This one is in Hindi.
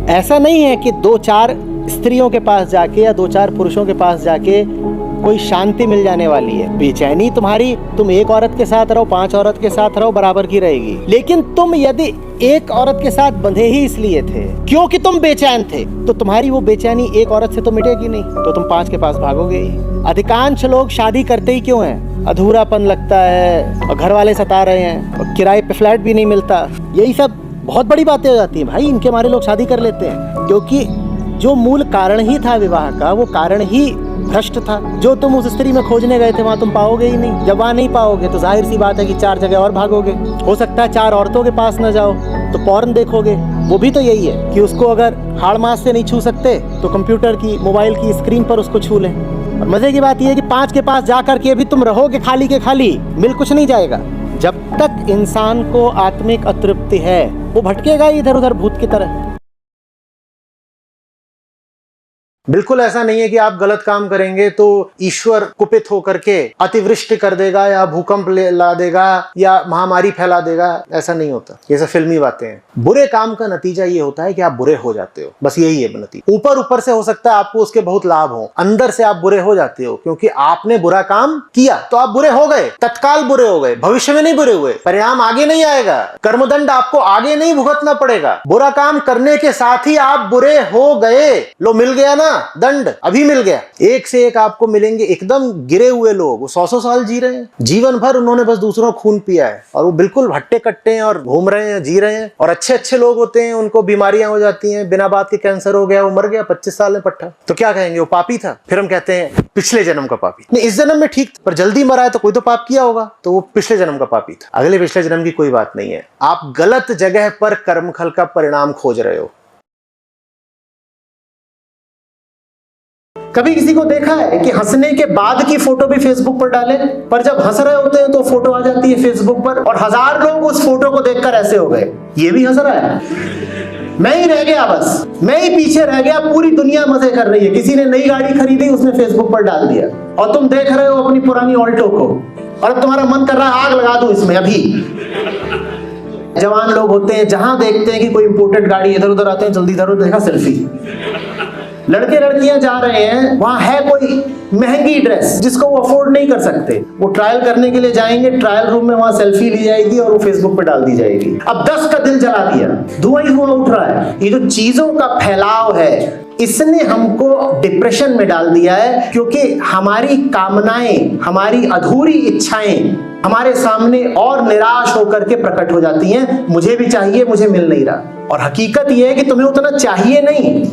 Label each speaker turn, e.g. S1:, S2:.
S1: ऐसा नहीं है कि 2-4 स्त्रियों के पास जाके या 2-4 पुरुषों के पास जाके कोई शांति मिल जाने वाली है। बेचैनी तुम्हारी, तुम एक औरत के साथ रहो, 5 औरत के साथ रहो, बराबर की रहेगी। लेकिन तुम यदि एक औरत के साथ बंधे ही इसलिए थे क्योंकि तुम बेचैन थे, तो तुम्हारी वो बेचैनी एक औरत से तो मिटेगी नहीं, तो तुम 5 के पास भागोगे ही। अधिकांश लोग शादी करते ही क्यों हैं? अधूरापन लगता है, और घर वाले सता रहे हैं, और किराए पे फ्लैट भी नहीं मिलता। यही सब बहुत बड़ी बातें हो जाती हैं भाई, इनके मारे लोग शादी कर लेते हैं। क्योंकि जो मूल कारण ही था विवाह का, वो कारण ही भ्रष्ट था। जो तुम उस स्त्री में खोजने गए थे वहाँ तुम पाओगे ही नहीं। जब वहाँ नहीं पाओगे तो जाहिर सी बात है कि 4 जगह और भागोगे। हो सकता है 4 औरतों के पास न जाओ तो पॉर्न देखोगे। वो भी तो यही है कि उसको अगर हाड़ मास से नहीं छू सकते तो कंप्यूटर की, मोबाइल की स्क्रीन पर उसको छू लें। और मजे की बात यह है कि 5 के पास जा करके भी तुम रहोगे खाली के खाली, मिल कुछ नहीं जाएगा। जब तक इंसान को आत्मिक अतृप्ति है वो भटकेगा इधर उधर भूत की तरह। बिल्कुल ऐसा नहीं है कि आप गलत काम करेंगे तो ईश्वर कुपित होकर के अतिवृष्टि कर देगा या भूकंप ला देगा या महामारी फैला देगा। ऐसा नहीं होता, ये सब फिल्मी बातें हैं। बुरे काम का नतीजा ये होता है कि आप बुरे हो जाते हो, बस यही है नतीजा। ऊपर से हो सकता है आपको उसके बहुत लाभ हो, अंदर से आप बुरे हो जाते हो क्योंकि आपने बुरा काम किया तो आप बुरे हो गए, तत्काल बुरे हो गए, भविष्य में नहीं बुरे हुए। परिणाम आगे नहीं आएगा, कर्मदंड आपको आगे नहीं भुगतना पड़ेगा। बुरा काम करने के साथ ही आप बुरे हो गए, लो मिल गया ना दंड, अभी मिल गया। एक से एक आपको मिलेंगे एकदम गिरे हुए लोग, वो 100-100 साल जी रहे हैं, जीवन भर उन्होंने बस दूसरों का खून पिया है और वो बिल्कुल हट्टे कट्टे हैं और घूम रहे हैं, जी रहे हैं। और अच्छे लोग होते हैं, उनको बीमारियां हो जाती हैं, बिना बात के कैंसर हो गया, वो मर गया 25 साल में पट्टा, तो क्या कहेंगे? वो पापी था। फिर हम कहते हैं पिछले जन्म का पापी। नहीं, इस जन्म में ठीक था, पर जल्दी मरा है तो कोई तो पाप किया होगा, तो वो पिछले जन्म का पापी था। अगले पिछले जन्म की कोई बात नहीं है। आप गलत जगह पर कर्मफल का परिणाम खोज रहे हो। कभी किसी को देखा है कि हंसने के बाद की फोटो भी फेसबुक पर डाले, पर जब हंस रहे होते हैं तो फोटो आ जाती है फेसबुक पर और 1000 लोग उस फोटो को देखकर ऐसे हो गए, ये भी हंस रहा है, मैं ही रह गया, बस मैं ही पीछे रह गया, पूरी दुनिया मजे कर रही है। किसी ने नई गाड़ी खरीदी, उसने फेसबुक पर डाल दिया और तुम देख रहे हो अपनी पुरानी ऑल्टो को और अब तुम्हारा मन कर रहा है आग लगा दो इसमें अभी। जवान लोग होते हैं, जहां देखते हैं कि कोई इंपोर्टेड गाड़ी, इधर उधर आते हैं, जल्दी इधर उधर देखा, सेल्फी। लड़के लड़कियां जा रहे हैं, वहां है कोई महंगी ड्रेस जिसको वो अफोर्ड नहीं कर सकते, वो ट्रायल करने के लिए जाएंगे, ट्रायल रूम में वहां सेल्फी ली जाएगी और वो फेसबुक पे डाल दी जाएगी। अब 10 का दिल जला दिया, धुआं ही धुआं उठ रहा है। ये जो चीजों का फैलाव है, इसने हमको डिप्रेशन में डाल दिया है, क्योंकि हमारी कामनाएं, हमारी अधूरी इच्छाएं हमारे सामने और निराश होकर के प्रकट हो जाती हैं। मुझे भी चाहिए, मुझे मिल नहीं रहा। और हकीकत यह है कि तुम्हें उतना चाहिए नहीं,